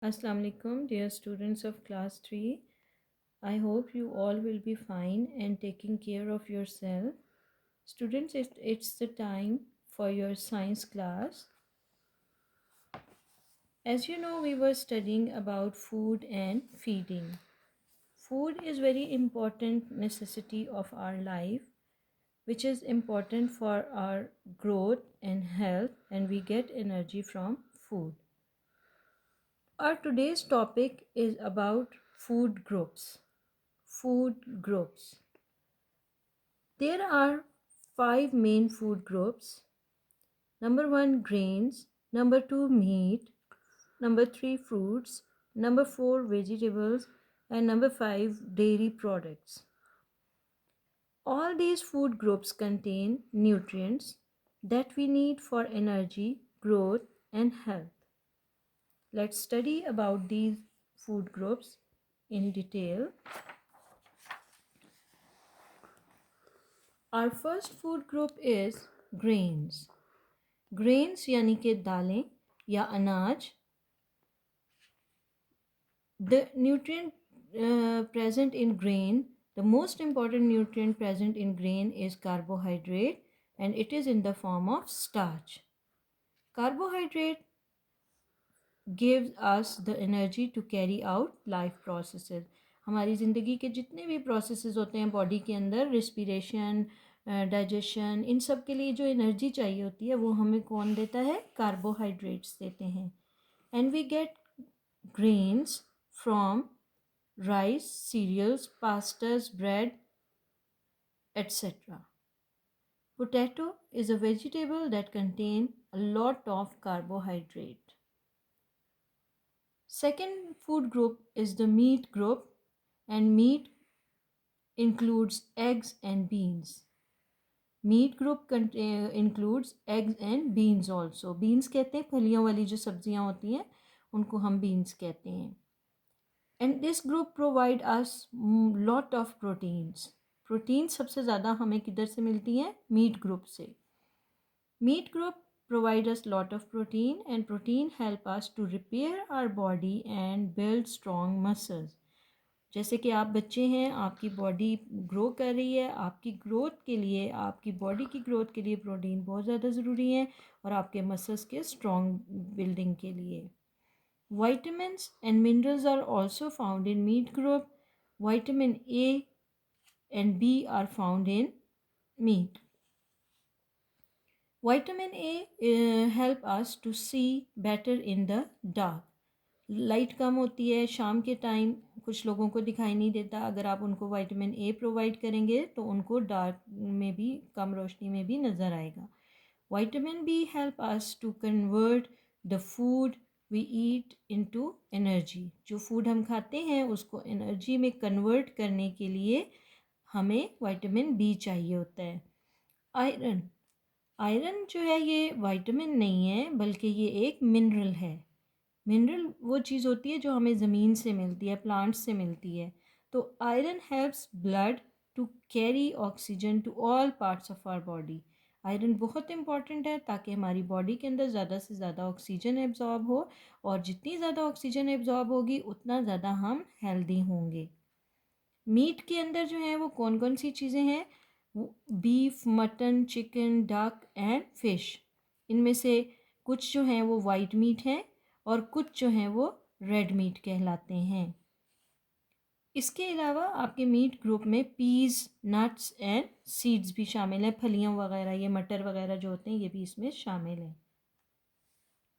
Assalamu alaikum, dear students of class 3. I hope you all will be fine and taking care of yourself. Students, it's the time for your science class. As you know, we were studying about food and feeding. Food is very important necessity of our life, which is important for our growth and health, and we get energy from food. Our today's topic is about food groups. Food groups. There are five main food groups. Number one, grains. Number two, meat. Number three, fruits. Number four, vegetables. And number five, dairy products. All these food groups contain nutrients that we need for energy, growth, and health. Let's study about these food groups in detail. Our first food group is grains. Grains यानी कि दालें या अनाज. The nutrient present in grain, the most important nutrient present in grain is carbohydrate, and it is in the form of starch. Carbohydrate gives us the energy to carry out life processes. हमारी ज़िंदगी के जितने भी processes होते हैं body के अंदर, respiration, digestion, इन सब के लिए जो एनर्जी चाहिए होती है वो हमें कौन देता है? कार्बोहाइड्रेट्स देते हैं. And we get grains from rice, cereals, pastas, bread, etc. Potato is a vegetable that contains a lot of carbohydrate. Second food group is the meat group, and meat includes eggs and beans. Meat group includes eggs and beans also. Beans कहते हैं फलियों वाली जो सब्जियां होती हैं उनको हम beans कहते हैं. And this group provide us lot of proteins. Protein सबसे ज़्यादा हमें किधर से मिलती हैं? मीट ग्रुप से. Meat group provide us lot of protein, and protein help us to repair our body and build strong muscles. जैसे कि आप बच्चे हैं, आपकी बॉडी ग्रो कर रही है, आपकी ग्रोथ के लिए, आपकी बॉडी की ग्रोथ के लिए प्रोटीन बहुत ज़्यादा ज़रूरी है और आपके मसल्स के स्ट्रॉन्ग बिल्डिंग के लिए. Vitamins and minerals are also found in meat group. Vitamin A and B are found in meat. Vitamin A help us to see better in the dark. Light कम होती है शाम के time, कुछ लोगों को दिखाई नहीं देता. अगर आप उनको विटामिन ए प्रोवाइड करेंगे तो उनको डार्क में भी, कम रोशनी में भी नज़र आएगा. Vitamin B help us to convert the food we eat into energy. जो फूड हम खाते हैं उसको एनर्जी में कन्वर्ट करने के लिए हमें विटामिन बी चाहिए होता है. आयरन. आयरन जो है ये विटामिन नहीं है बल्कि ये एक मिनरल है. मिनरल वो चीज़ होती है जो हमें ज़मीन से मिलती है, प्लांट्स से मिलती है. तो iron helps blood to carry oxygen to all parts of our body. Iron बहुत इंपॉर्टेंट है ताकि हमारी बॉडी के अंदर ज़्यादा से ज़्यादा ऑक्सीजन एब्जॉर्ब हो, और जितनी ज़्यादा ऑक्सीजन एब्जॉर्ब होगी उतना ज़्यादा हम हेल्दी होंगे. मीट के अंदर जो है वो कौन कौन सी चीज़ें हैं? Beef, mutton, chicken, duck and fish. इनमें से कुछ जो हैं वो वाइट मीट हैं और कुछ जो हैं वो रेड मीट कहलाते हैं. इसके अलावा आपके मीट ग्रुप में पीस, नट्स एंड सीड्स भी शामिल हैं. फलियां वगैरह, ये मटर वगैरह जो होते हैं ये भी इसमें शामिल हैं.